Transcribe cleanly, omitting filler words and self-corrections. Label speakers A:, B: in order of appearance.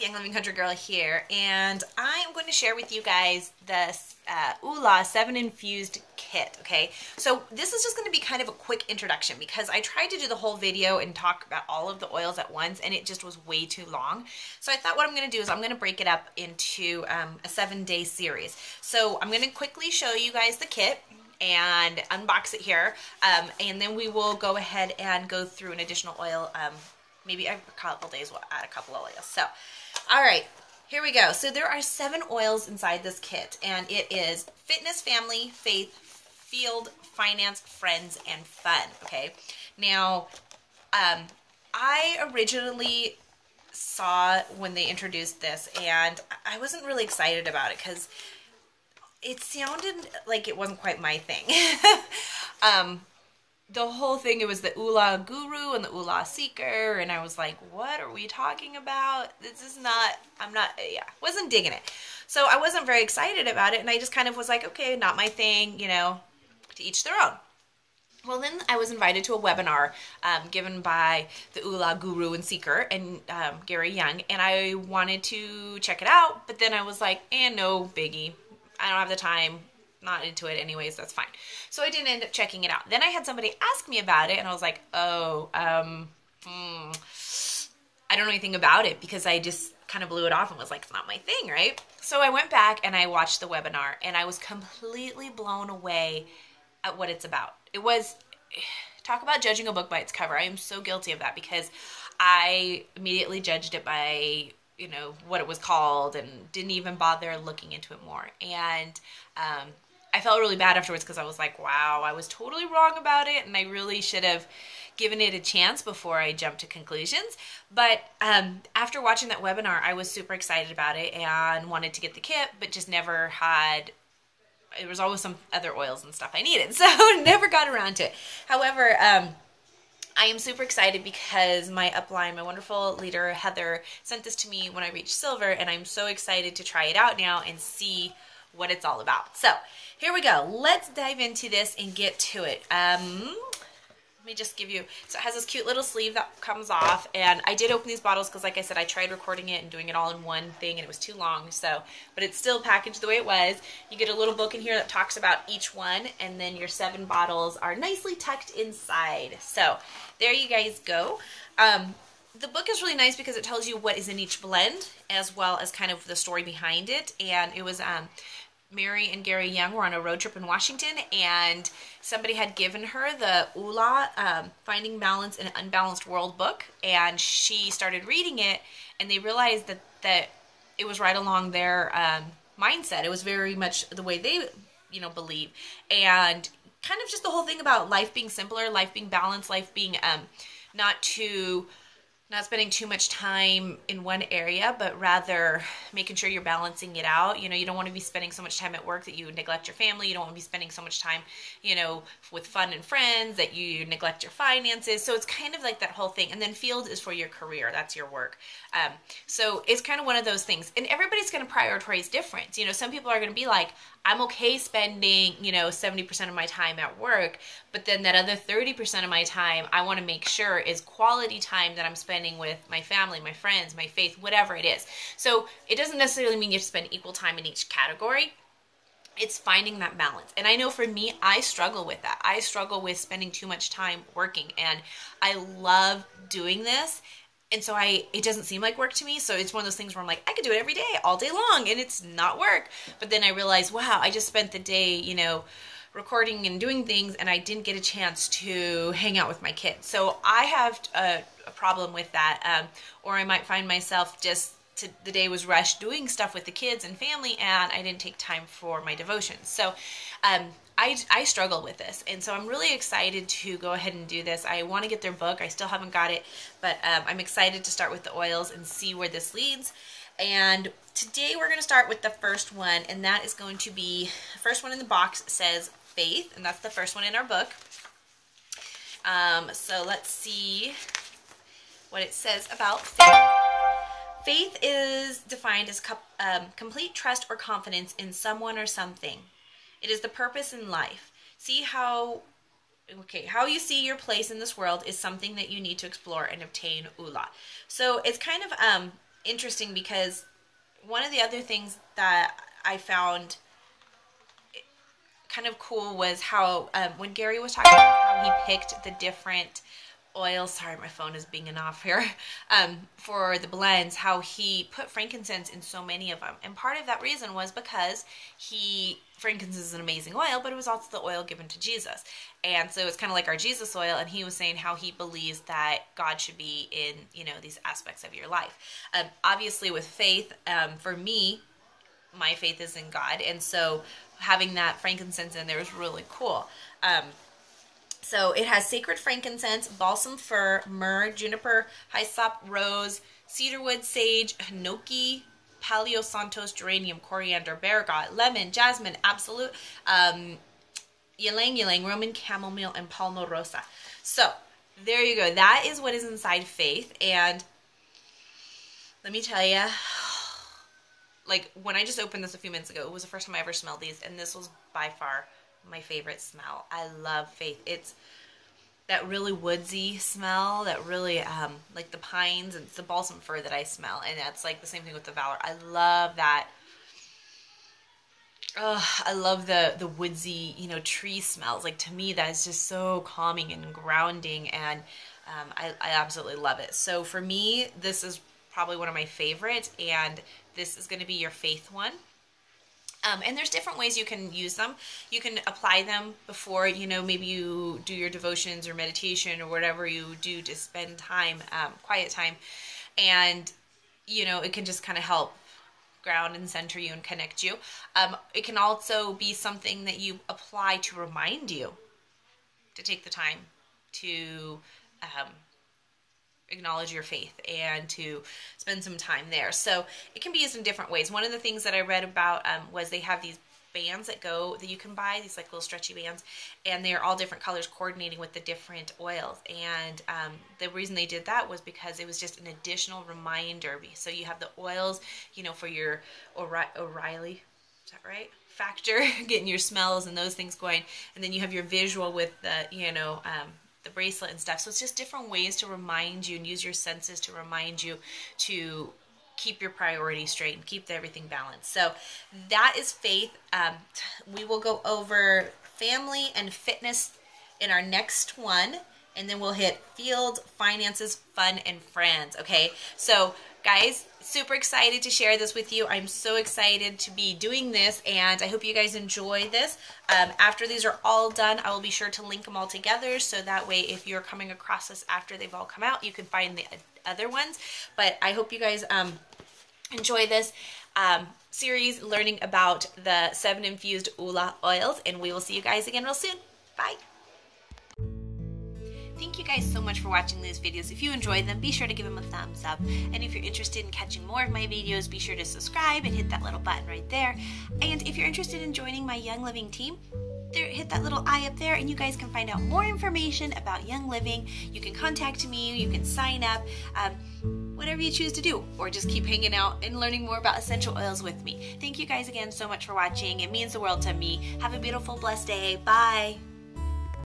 A: Young Living Country Girl here, and I am going to share with you guys this Oola 7 Infused kit, okay? So this is just going to be kind of a quick introduction because I tried to do the whole video and talk about all of the oils at once, and it just was way too long. So I thought what I'm going to do is I'm going to break it up into a 7-day series. So I'm going to quickly show you guys the kit and unbox it here, and then we will go ahead and go through an additional oil. Maybe a couple days we'll add a couple of oils. So, all right, here we go. So there are 7 oils inside this kit, and it is fitness, family, faith, field, finance, friends, and fun, okay? Now, I originally saw when they introduced this, and I wasn't really excited about it because it sounded like it wasn't quite my thing. The whole thing, it was the Oola Guru and the Oola Seeker, and I was like, what are we talking about? This is not, wasn't digging it. So I wasn't very excited about it, and I just kind of was like, okay, not my thing, you know, to each their own. Well, then I was invited to a webinar given by the Oola Guru and Seeker and Gary Young, and I wanted to check it out, but then I was like, no biggie. I don't have the time. Not into it anyways, that's fine. So I didn't end up checking it out. Then I had somebody ask me about it, and I was like, oh, I don't know anything about it, because I just kind of blew it off and was like, it's not my thing, right? So I went back and I watched the webinar, and I was completely blown away at what it's about. It was, talk about judging a book by its cover. I am so guilty of that, because I immediately judged it by, you know, what it was called and didn't even bother looking into it more. And I felt really bad afterwards, because I was like, wow, I was totally wrong about it, and I really should have given it a chance before I jumped to conclusions. But after watching that webinar, I was super excited about it and wanted to get the kit, but just never had, there was always some other oils and stuff I needed, so never got around to it. However, I am super excited because my upline, my wonderful leader, Heather, sent this to me when I reached silver, and I'm so excited to try it out now and see what it's all about. So here we go. Let's dive into this and get to it. Let me just give you, so it has this cute little sleeve that comes off, and I did open these bottles because, like I said, I tried recording it and doing it all in one thing, and it was too long, so, but it's still packaged the way it was. You get a little book in here that talks about each one, and then your 7 bottles are nicely tucked inside. So there you guys go. The book is really nice because it tells you what is in each blend, as well as kind of the story behind it. And it was Mary and Gary Young were on a road trip in Washington, and somebody had given her the Oola Finding Balance in an Unbalanced World book, and she started reading it, and they realized that it was right along their mindset. It was very much the way they, you know, believe, and kind of just the whole thing about life being simpler, life being balanced, life being not spending too much time in one area, but rather making sure you're balancing it out. You know, you don't want to be spending so much time at work that you neglect your family. You don't want to be spending so much time, you know, with fun and friends that you neglect your finances. So it's kind of like that whole thing. And then field is for your career. That's your work. So it's kind of one of those things. And everybody's going to prioritize different. You know, some people are going to be like, I'm okay spending, you know, 70% of my time at work, but then that other 30% of my time, I want to make sure is quality time that I'm spending with my family, my friends, my faith, whatever it is. So it doesn't necessarily mean you have to spend equal time in each category. It's finding that balance. And I know for me, I struggle with that. I struggle with spending too much time working, and I love doing this. And so it doesn't seem like work to me. So it's one of those things where I'm like, I could do it every day, all day long, and it's not work. But then I realize, wow, I just spent the day, you know, recording and doing things, and I didn't get a chance to hang out with my kids. So I have a problem with that. Or I might find myself the day was rushed doing stuff with the kids and family, and I didn't take time for my devotions. So I struggle with this, and so I'm really excited to go ahead and do this. I want to get their book. I still haven't got it, but I'm excited to start with the oils and see where this leads. And today we're going to start with the first one, and that is going to be, the first one in the box says Faith, and that's the first one in our book. So let's see what it says about faith. Faith is defined as complete trust or confidence in someone or something. It is the purpose in life. How you see your place in this world is something that you need to explore and obtain Oola. So it's kind of interesting because one of the other things that I found kind of cool was how when Gary was talking about how he picked the different oils, sorry my phone is being off here, for the blends, how he put frankincense in so many of them. And part of that reason was because frankincense is an amazing oil, but it was also the oil given to Jesus. And so it's kind of like our Jesus oil, and he was saying how he believes that God should be in, you know, these aspects of your life. Obviously with faith, for me, my faith is in God, and so having that frankincense in there is really cool. So it has sacred frankincense, balsam fir, myrrh, juniper, hyssop, rose, cedarwood, sage, hinoki, Palo Santos, geranium, coriander, bergamot, lemon, jasmine, absolute, ylang ylang, Roman chamomile, and palmarosa. So there you go. That is what is inside Faith. And let me tell you, like when I just opened this a few minutes ago, it was the first time I ever smelled these, and this was by far my favorite smell. I love Faith. It's that really woodsy smell, that really like the pines, and it's the balsam fir that I smell, and that's like the same thing with the Valor. I love that. I love the woodsy, you know, tree smells. Like to me, that is just so calming and grounding, and I absolutely love it. So for me, this is probably one of my favorites, and this is going to be your Faith one. And there's different ways you can use them. You can apply them before, you know, maybe you do your devotions or meditation or whatever you do to spend time, quiet time. And, you know, it can just kind of help ground and center you and connect you. It can also be something that you apply to remind you to take the time to acknowledge your faith and to spend some time there. So it can be used in different ways. One of the things that I read about was they have these bands that you can buy, these like little stretchy bands, and they're all different colors coordinating with the different oils. And the reason they did that was because it was just an additional reminder. So you have the oils, you know, for your O'Reilly, is that right? Factor, getting your smells and those things going, and then you have your visual with the, you know, the bracelet and stuff. So it's just different ways to remind you and use your senses to remind you to keep your priorities straight and keep everything balanced. So that is Faith. We will go over family and fitness in our next one, and then we'll hit field, finances, fun, and friends. Okay, so guys, super excited to share this with you. I'm so excited to be doing this, and I hope you guys enjoy this. After these are all done, I will be sure to link them all together, so that way if you're coming across this after they've all come out, you can find the other ones. But I hope you guys enjoy this series learning about the 7 infused Ula oils, and we will see you guys again real soon. Bye. Thank you guys so much for watching these videos. If you enjoyed them, be sure to give them a thumbs up. And if you're interested in catching more of my videos, be sure to subscribe and hit that little button right there. And if you're interested in joining my Young Living team, hit that little eye up there, and you guys can find out more information about Young Living. You can contact me, you can sign up, whatever you choose to do, or just keep hanging out and learning more about essential oils with me. Thank you guys again so much for watching. It means the world to me. Have a beautiful, blessed day. Bye.